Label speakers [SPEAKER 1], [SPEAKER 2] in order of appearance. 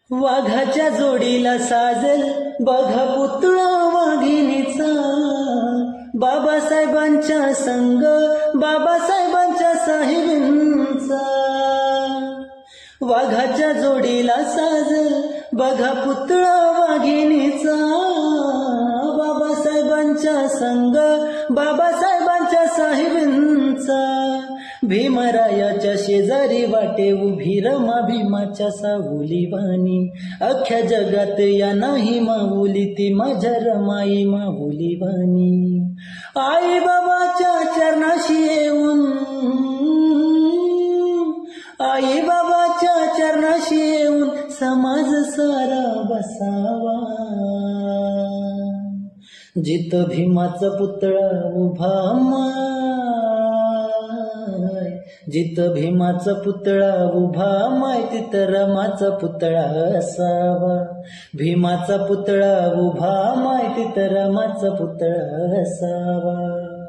[SPEAKER 1] वाघाच्या जोडीला साजल बघा पुतळा वाघिणीचा, बाबासाहेबांच्या संग बाबासाहेबांच्या साहेबांचा. वाघाच्या जोडीला साजल बघा पुतळा वाघिणीचा, बाबासाहेबांच्या संग बाबासाहेबांच्या साहेबांचा. भीमरायाच्या शेजारी वाटे उभी रमा भीमाच्या सावली वाणी, अख्ख्या जगात या नाही माऊली ती माझ्या रमाई माऊली वाणी. आई बाबाच्या चरणाशी येऊन, आई बाबाच्या चरणाशी येऊन समाज सारा बसावा. जिथं भीमाचा पुतळा उभा माय, जिथं भीमाचा पुतळा उभा माय तिथं रमाचा पुतळा असावा. भीमाचा पुतळा उभा माय तिथं रमाचा पुतळा असावा.